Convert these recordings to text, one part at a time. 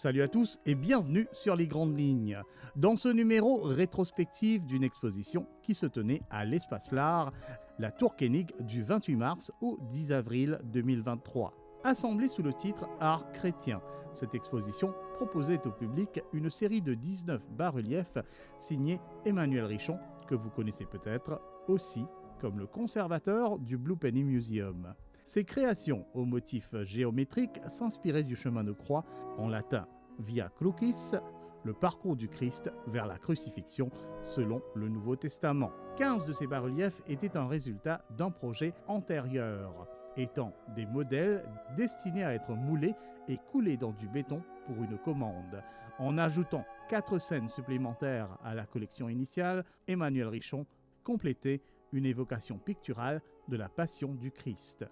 Salut à tous et bienvenue sur Les Grandes Lignes. Dans ce numéro rétrospectif d'une exposition qui se tenait à l'Espace L'Art, la Tour Koenig du 28 mars au 10 avril 2023. Assemblée sous le titre Art chrétien, cette exposition proposait au public une série de 19 bas-reliefs signés Emmanuel Richon, que vous connaissez peut-être aussi comme le conservateur du Blue Penny Museum. Ces créations aux motifs géométriques s'inspiraient du chemin de croix, en latin Via Crucis, le parcours du Christ vers la crucifixion selon le Nouveau Testament. 15 de ces bas-reliefs étaient un résultat d'un projet antérieur, étant des modèles destinés à être moulés et coulés dans du béton pour une commande. En ajoutant 4 scènes supplémentaires à la collection initiale, Emmanuel Richon complétait une évocation picturale de la passion du Christ.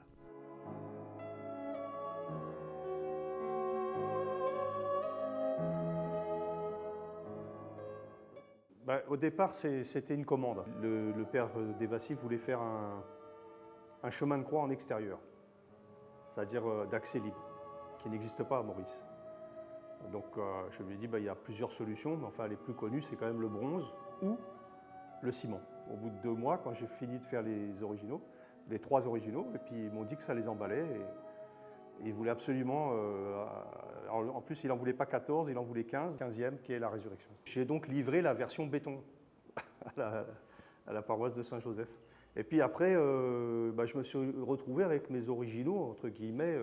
Au départ, c'était une commande. Le père Devassi voulait faire un chemin de croix en extérieur, c'est-à-dire d'accès libre, qui n'existe pas à Maurice. Donc je lui ai dit, il y a plusieurs solutions, mais enfin les plus connues, c'est quand même le bronze ou le ciment. Au bout de 2 mois, quand j'ai fini de faire les originaux, les 3 originaux, et puis ils m'ont dit que ça les emballait. Et il voulait absolument, en plus il n'en voulait pas 14, il en voulait 15e qui est la résurrection. J'ai donc livré la version béton à la paroisse de Saint-Joseph. Et puis après, je me suis retrouvé avec mes originaux, entre guillemets,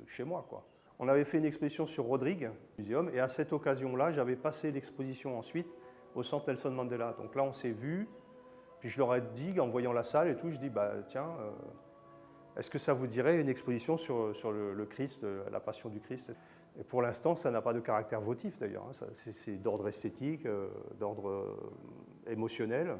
chez moi, quoi. On avait fait une exposition sur Rodrigue, muséum, et à cette occasion-là, j'avais passé l'exposition ensuite au centre Nelson Mandela. Donc là, on s'est vus, puis je leur ai dit, en voyant la salle et tout, je dis, tiens, est-ce que ça vous dirait une exposition sur le Christ, la passion du Christ? Et pour l'instant, ça n'a pas de caractère votif d'ailleurs, hein. C'est d'ordre esthétique, d'ordre émotionnel.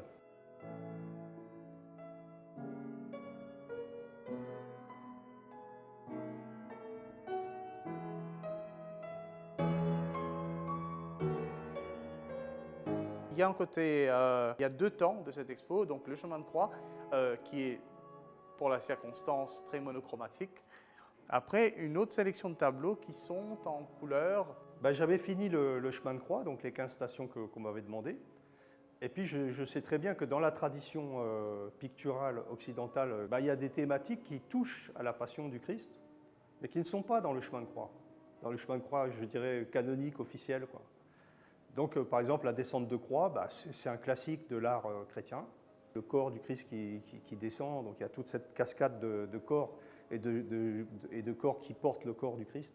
Il y a un côté, il y a 2 temps de cette expo, donc le chemin de croix qui est pour la circonstance très monochromatique. Après, une autre sélection de tableaux qui sont en couleur. J'avais fini le chemin de croix, donc les 15 stations qu'on m'avait demandé. Et puis je sais très bien que dans la tradition picturale occidentale, il y a des thématiques qui touchent à la passion du Christ, mais qui ne sont pas dans le chemin de croix. Dans le chemin de croix, je dirais, canonique, officiel, quoi. Donc, par exemple, la descente de croix, c'est un classique de l'art chrétien. Le corps du Christ qui descend, donc il y a toute cette cascade de corps et de corps qui portent le corps du Christ.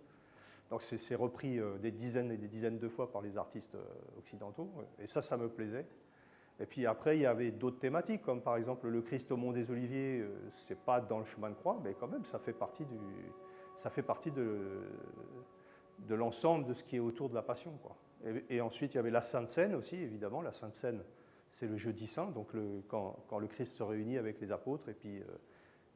Donc c'est repris des dizaines et des dizaines de fois par les artistes occidentaux, et ça me plaisait. Et puis après, il y avait d'autres thématiques, comme par exemple le Christ au Mont des Oliviers, c'est pas dans le chemin de croix, mais quand même, ça fait partie de l'ensemble de ce qui est autour de la Passion, quoi. Et ensuite, il y avait la Sainte Seine aussi, évidemment. La Sainte Seine, c'est le jeudi saint, donc quand le Christ se réunit avec les apôtres, et puis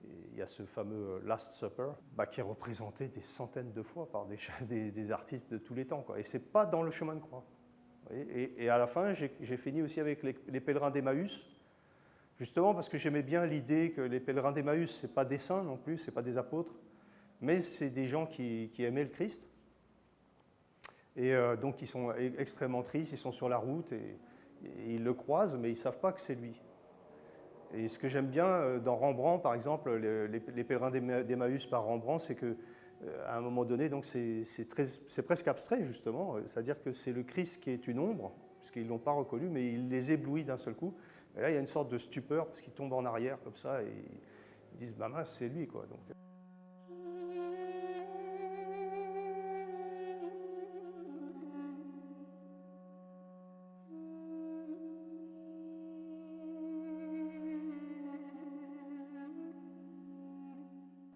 il y a ce fameux Last Supper, qui est représenté des centaines de fois par des artistes de tous les temps, quoi. Et c'est pas dans le chemin de croix. Et à la fin, j'ai fini aussi avec les pèlerins d'Emmaüs, justement parce que j'aimais bien l'idée que les pèlerins d'Emmaüs, c'est pas des saints non plus, c'est pas des apôtres, mais c'est des gens qui aimaient le Christ. Et donc ils sont extrêmement tristes, ils sont sur la route et ils le croisent, mais ils ne savent pas que c'est lui. Et ce que j'aime bien dans Rembrandt, par exemple, les pèlerins d'Emmaüs par Rembrandt, c'est qu'à un moment donné, c'est presque abstrait justement, c'est-à-dire que c'est le Christ qui est une ombre, puisqu'ils ne l'ont pas reconnu, mais il les éblouit d'un seul coup. Et là, il y a une sorte de stupeur, parce qu'ils tombent en arrière comme ça, et ils disent, mince, c'est lui, quoi. Donc,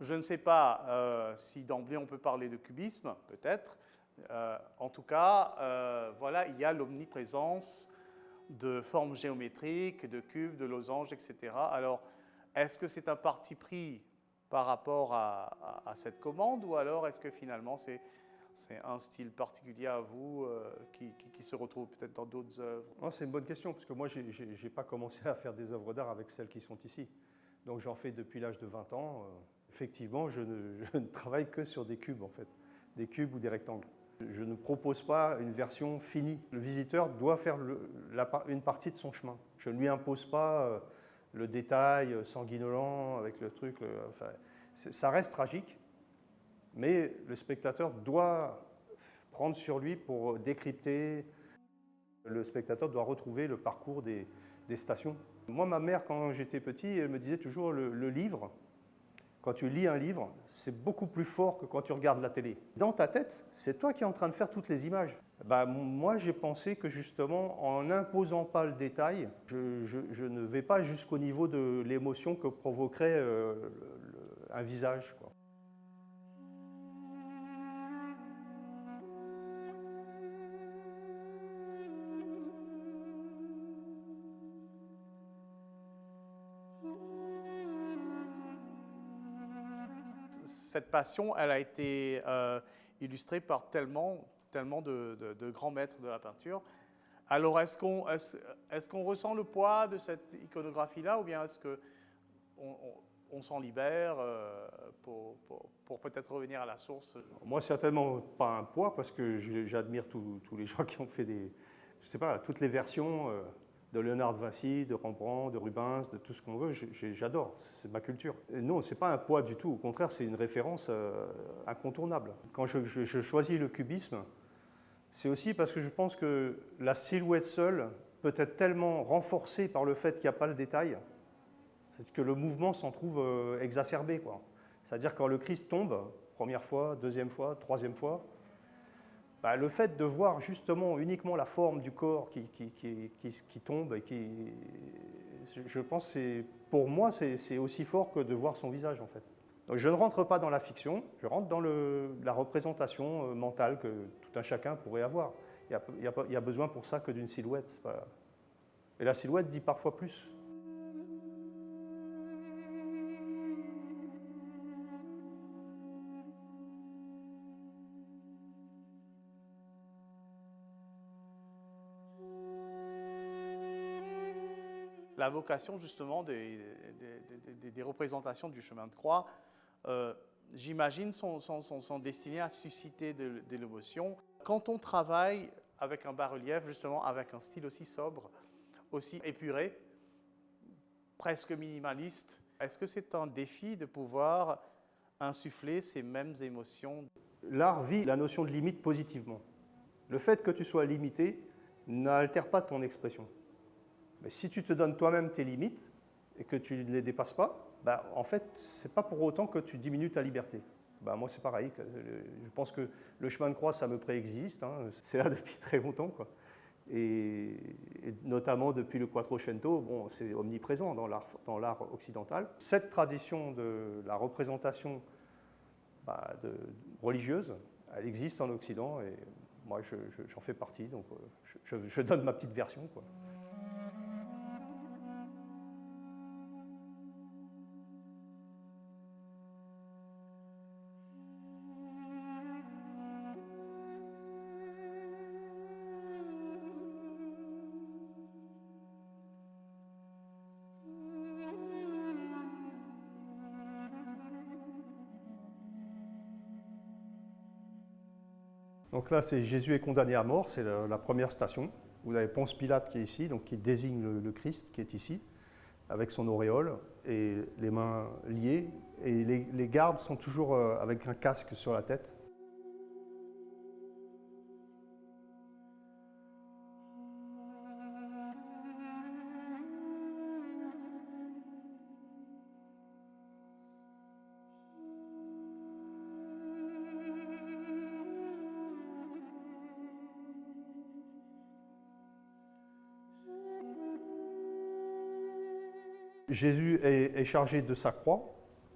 Je ne sais pas si d'emblée on peut parler de cubisme, peut-être. En tout cas, voilà, il y a l'omniprésence de formes géométriques, de cubes, de losanges, etc. Alors, est-ce que c'est un parti pris par rapport à cette commande, ou alors est-ce que finalement c'est un style particulier à vous qui se retrouve peut-être dans d'autres œuvres? c'est une bonne question, parce que moi, je n'ai pas commencé à faire des œuvres d'art avec celles qui sont ici. Donc j'en fais depuis l'âge de 20 ans. Effectivement, je ne travaille que sur des cubes, en fait, des cubes ou des rectangles. Je ne propose pas une version finie. Le visiteur doit faire une partie de son chemin. Je ne lui impose pas le détail sanguinolent avec le truc. Enfin, ça reste tragique, mais le spectateur doit prendre sur lui pour décrypter. Le spectateur doit retrouver le parcours des stations. Moi, ma mère, quand j'étais petit, elle me disait toujours le livre. Quand tu lis un livre, c'est beaucoup plus fort que quand tu regardes la télé. Dans ta tête, c'est toi qui es en train de faire toutes les images. Moi, j'ai pensé que justement, en n'imposant pas le détail, je ne vais pas jusqu'au niveau de l'émotion que provoquerait un visage, quoi. Cette passion, elle a été illustrée par tellement de grands maîtres de la peinture. Alors, est-ce qu'on ressent le poids de cette iconographie-là, ou bien est-ce qu'on s'en libère pour peut-être revenir à la source? Moi, certainement pas un poids, parce que j'admire tous les gens qui ont fait je sais pas, toutes les versions de Léonard de Vinci, de Rembrandt, de Rubens, de tout ce qu'on veut, j'adore, c'est ma culture. Et non, ce n'est pas un poids du tout, au contraire, c'est une référence incontournable. Quand je choisis le cubisme, c'est aussi parce que je pense que la silhouette seule peut être tellement renforcée par le fait qu'il n'y a pas le détail, c'est que le mouvement s'en trouve exacerbé, quoi. C'est-à-dire quand le Christ tombe, première fois, deuxième fois, troisième fois, le fait de voir justement uniquement la forme du corps qui tombe, je pense que pour moi, c'est aussi fort que de voir son visage, en fait. Donc, je ne rentre pas dans la fiction, je rentre dans la représentation mentale que tout un chacun pourrait avoir. Il y a besoin pour ça que d'une silhouette. Voilà. Et la silhouette dit parfois plus. La vocation justement des représentations du chemin de croix, j'imagine, sont destinées à susciter de l'émotion. Quand on travaille avec un bas-relief, justement avec un style aussi sobre, aussi épuré, presque minimaliste, est-ce que c'est un défi de pouvoir insuffler ces mêmes émotions? L'art vit la notion de limite positivement. Le fait que tu sois limité n'altère pas ton expression. Mais si tu te donnes toi-même tes limites et que tu ne les dépasses pas, en fait, ce n'est pas pour autant que tu diminues ta liberté. Moi, c'est pareil. Je pense que le chemin de croix, ça me préexiste. Hein. C'est là depuis très longtemps, quoi. Et notamment depuis le Quattrocento, bon, c'est omniprésent dans l'art occidental. Cette tradition de la représentation religieuse, elle existe en Occident et moi, j'en fais partie. Donc, je donne ma petite version, quoi. Donc là, c'est Jésus est condamné à mort, c'est la première station. Vous avez Ponce Pilate qui est ici, donc qui désigne le Christ qui est ici, avec son auréole et les mains liées. Et les gardes sont toujours avec un casque sur la tête. Jésus est chargé de sa croix.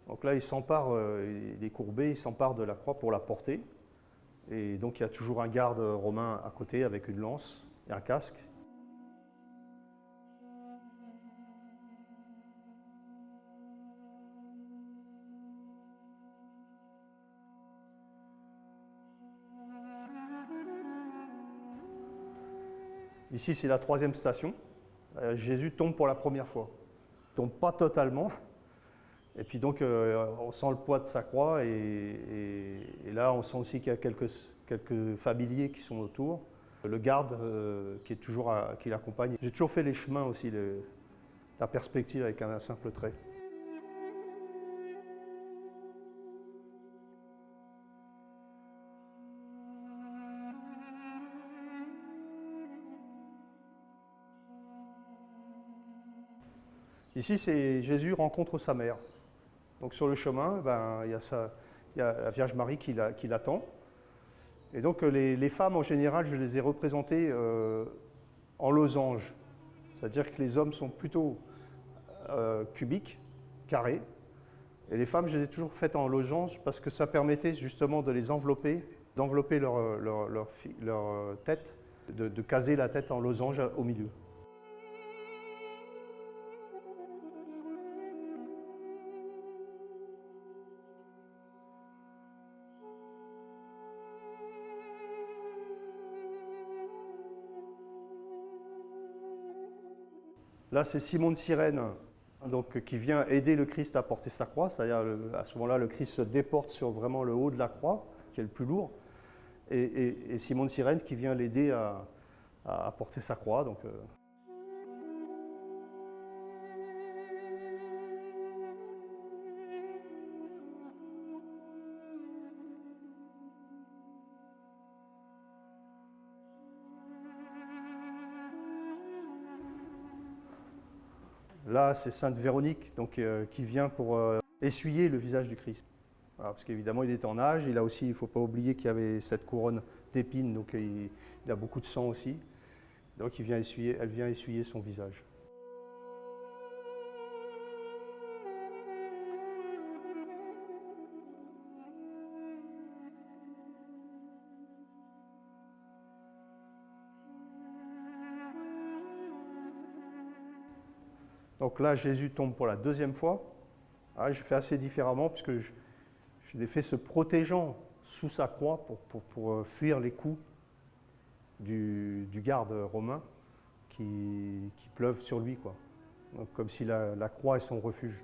Donc là, il s'empare, il est courbé, il s'empare de la croix pour la porter. Et donc, il y a toujours un garde romain à côté avec une lance et un casque. Ici, c'est la troisième station. Jésus tombe pour la première fois. Il ne tombe pas totalement. Et puis donc, on sent le poids de sa croix et là, on sent aussi qu'il y a quelques familiers qui sont autour, le garde qui est toujours qui l'accompagne. J'ai toujours fait les chemins aussi, la perspective avec un simple trait. Ici, c'est Jésus rencontre sa mère. Donc sur le chemin, ben, il y a la Vierge Marie qui l'attend. Et donc les femmes, en général, je les ai représentées en losange. C'est-à-dire que les hommes sont plutôt cubiques, carrés. Et les femmes, je les ai toujours faites en losange parce que ça permettait justement de les envelopper, d'envelopper leur tête, de caser la tête en losange au milieu. Là, c'est Simon de Cyrène, donc, qui vient aider le Christ à porter sa croix. C'est-à-dire, à ce moment-là, le Christ se déporte sur vraiment le haut de la croix, qui est le plus lourd. Et Simon de Cyrène qui vient l'aider à porter sa croix. Donc, là, c'est Sainte Véronique donc, qui vient pour essuyer le visage du Christ. Voilà, parce qu'évidemment, il est en âge. Il ne faut pas oublier qu'il y avait cette couronne d'épines, donc il a beaucoup de sang aussi. Donc elle vient essuyer son visage. Donc là, Jésus tombe pour la deuxième fois. Ah, je fais assez différemment puisque je l'ai fait se protégeant sous sa croix pour fuir les coups du garde romain qui pleuvent sur lui, quoi. Donc, comme si la croix est son refuge.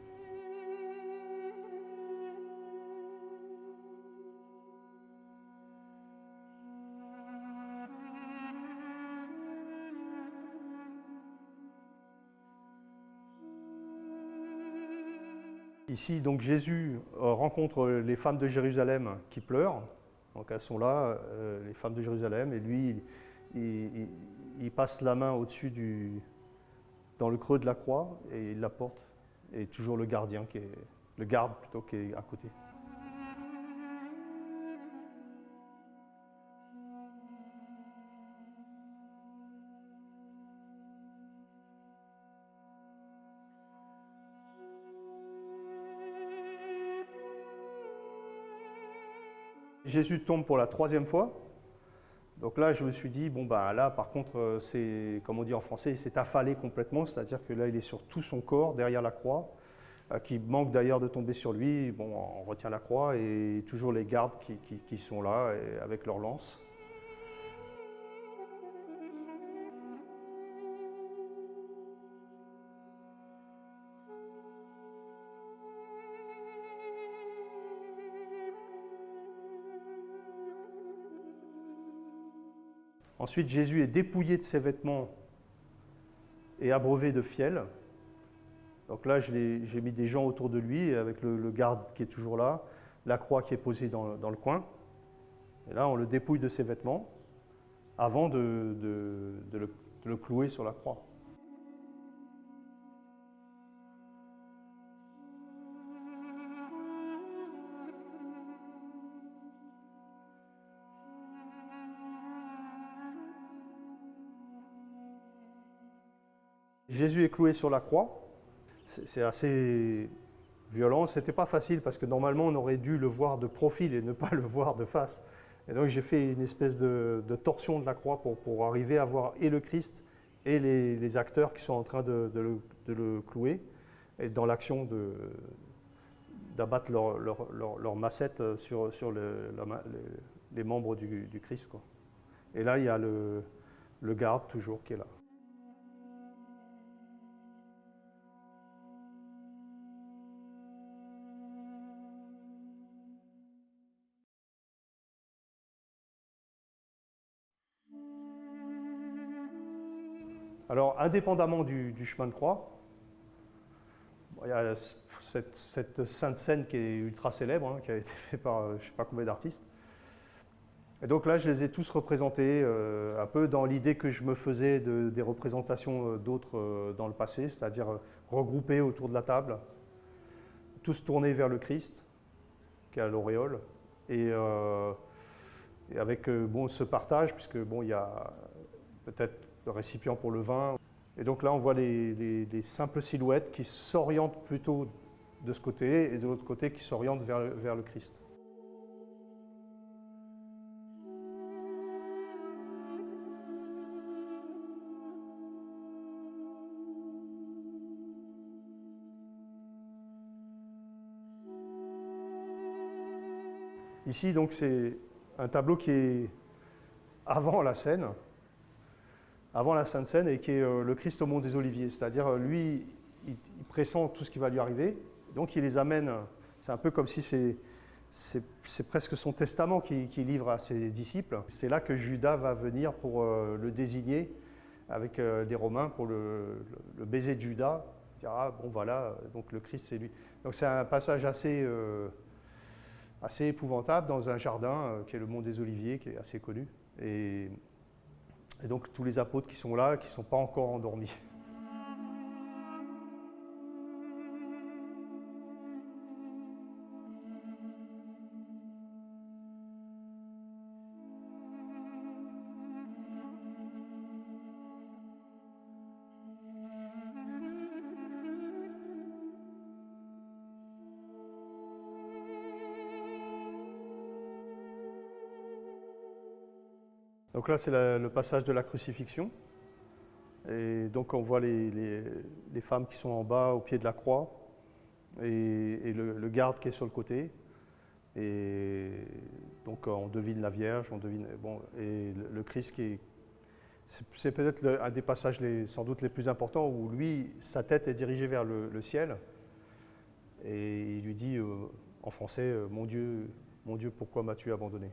Ici, donc, Jésus rencontre les femmes de Jérusalem qui pleurent. Donc, elles sont là, les femmes de Jérusalem, et lui, il passe la main au-dessus dans le creux de la croix et il la porte. Et toujours le garde plutôt, qui est à côté. Jésus tombe pour la troisième fois. Donc là, je me suis dit, bon, bah là, par contre, c'est, comme on dit en français, il s'est affalé complètement, c'est-à-dire que là, il est sur tout son corps, derrière la croix, qui manque d'ailleurs de tomber sur lui. Bon, on retient la croix et toujours les gardes qui sont là avec leurs lances. Ensuite, Jésus est dépouillé de ses vêtements et abreuvé de fiel. Donc là, j'ai mis des gens autour de lui, avec le garde qui est toujours là, la croix qui est posée dans le coin. Et là, on le dépouille de ses vêtements avant de le clouer sur la croix. Jésus est cloué sur la croix. C'est assez violent. C'était pas facile parce que normalement on aurait dû le voir de profil et ne pas le voir de face. Et donc j'ai fait une espèce de torsion de la croix pour arriver à voir et le Christ et les acteurs qui sont en train de le clouer et dans l'action d'abattre leur massette sur les membres du Christ, quoi. Et là il y a le garde toujours qui est là. Alors, indépendamment du chemin de croix, il y a cette Sainte Seine qui est ultra célèbre, hein, qui a été faite par je ne sais pas combien d'artistes. Et donc là, je les ai tous représentés un peu dans l'idée que je me faisais des représentations d'autres dans le passé, c'est-à-dire regroupés autour de la table, tous tournés vers le Christ, qui est à l'auréole, et avec bon, ce partage, puisque bon, il y a peut-être le récipient pour le vin. Et donc là, on voit les simples silhouettes qui s'orientent plutôt de ce côté et de l'autre côté qui s'orientent vers le Christ. Ici, donc, c'est un tableau qui est avant la scène, avant la Sainte Seine, et qui est le Christ au Mont des Oliviers. C'est-à-dire, lui, il pressent tout ce qui va lui arriver, donc il les amène, c'est un peu comme si c'est presque son testament qu'il livre à ses disciples. C'est là que Judas va venir pour le désigner avec les Romains pour le baiser de Judas. Il dira, ah, bon voilà, donc le Christ c'est lui. Donc c'est un passage assez épouvantable dans un jardin qui est le Mont des Oliviers, qui est assez connu. Et donc tous les apôtres qui sont là, qui ne sont pas encore endormis. Donc là, c'est le passage de la crucifixion. Et donc on voit les femmes qui sont en bas au pied de la croix et le garde qui est sur le côté. Et donc on devine la Vierge, on devine, bon, et le Christ qui est... C'est peut-être un des passages sans doute les plus importants où lui, sa tête est dirigée vers le ciel. Et il lui dit en français, mon Dieu, pourquoi m'as-tu abandonné ?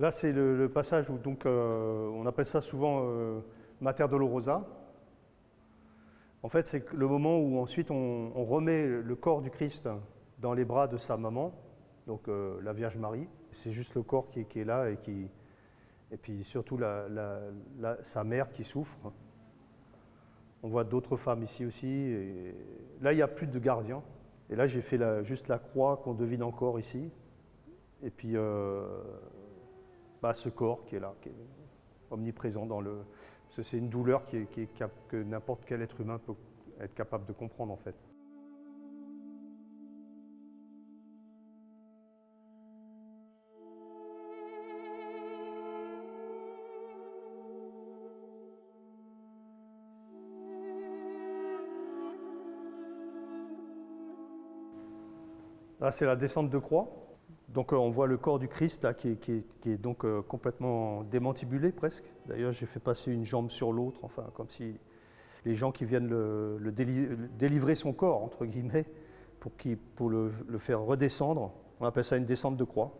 Là, c'est le passage où donc, on appelle ça souvent Mater Dolorosa. En fait, c'est le moment où ensuite on remet le corps du Christ dans les bras de sa maman, donc la Vierge Marie. C'est juste le corps qui est là et puis surtout sa mère qui souffre. On voit d'autres femmes ici aussi. Et là, il n'y a plus de gardien. Et là, j'ai fait juste la croix qu'on devine encore ici. Et puis ce corps qui est là, qui est omniprésent parce que c'est une douleur que n'importe quel être humain peut être capable de comprendre en fait. Là, c'est la descente de croix. Donc on voit le corps du Christ là, qui est donc complètement démantibulé presque. D'ailleurs, j'ai fait passer une jambe sur l'autre, enfin comme si les gens qui viennent délivrer son corps, entre guillemets, pour le faire redescendre. On appelle ça une descente de croix.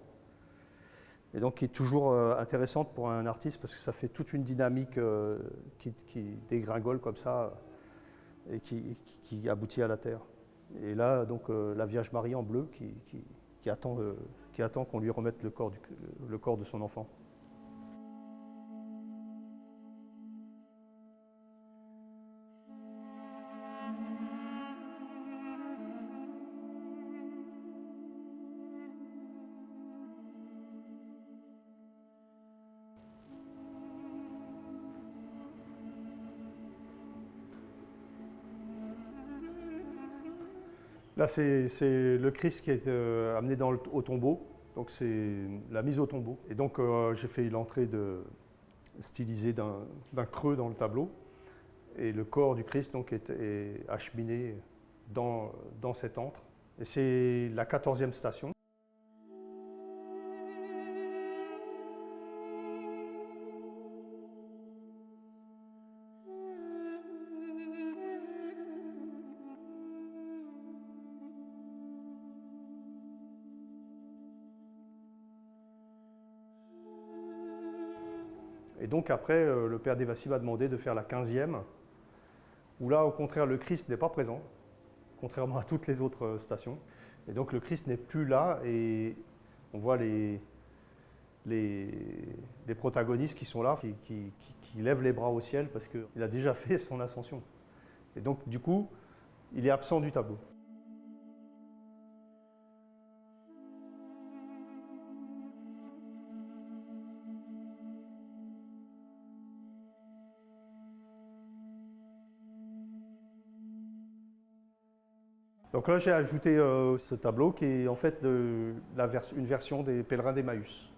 Et donc qui est toujours intéressante pour un artiste parce que ça fait toute une dynamique qui dégringole comme ça et qui aboutit à la terre. Et là, donc la Vierge Marie en bleu qui attend qu'on lui remette le corps de son enfant. Là, c'est le Christ qui est amené au tombeau, donc c'est la mise au tombeau. Et donc, j'ai fait l'entrée stylisée d'un creux dans le tableau. Et le corps du Christ donc, est acheminé dans cet antre. Et c'est la 14e station. Et donc après, le père Devassi va demander de faire la 15e, où là, au contraire, le Christ n'est pas présent, contrairement à toutes les autres stations. Et donc le Christ n'est plus là, et on voit les protagonistes qui sont là, qui lèvent les bras au ciel, parce qu'il a déjà fait son ascension. Et donc, du coup, il est absent du tableau. Donc là, j'ai ajouté ce tableau qui est en fait une version des pèlerins d'Emmaüs.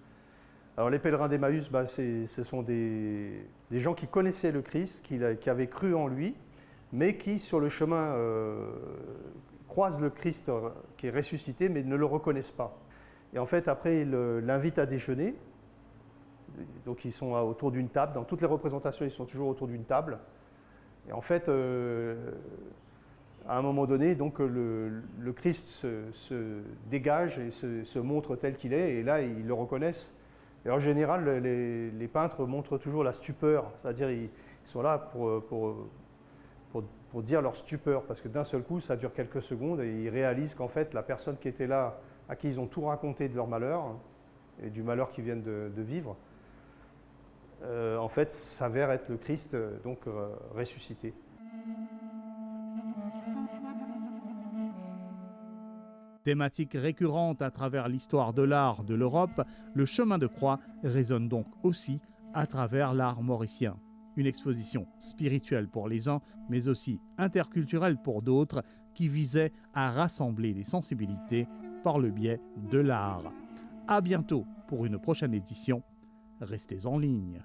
Alors les pèlerins d'Emmaüs, ce sont des gens qui connaissaient le Christ, qui avaient cru en lui, mais qui sur le chemin croisent le Christ qui est ressuscité, mais ne le reconnaissent pas. Et en fait, après, ils l'invitent à déjeuner. Donc ils sont autour d'une table. Dans toutes les représentations, ils sont toujours autour d'une table. Et en fait, à un moment donné, donc, le Christ se dégage et se montre tel qu'il est, et là, ils le reconnaissent. Et en général, les peintres montrent toujours la stupeur, c'est-à-dire ils sont là pour dire leur stupeur, parce que d'un seul coup, ça dure quelques secondes, et ils réalisent qu'en fait, la personne qui était là, à qui ils ont tout raconté de leur malheur, et du malheur qu'ils viennent de vivre, en fait, s'avère être le Christ, donc ressuscité. Thématique récurrente à travers l'histoire de l'art de l'Europe, le chemin de croix résonne donc aussi à travers l'art mauricien. Une exposition spirituelle pour les uns, mais aussi interculturelle pour d'autres, qui visait à rassembler les sensibilités par le biais de l'art. À bientôt pour une prochaine édition. Restez en ligne.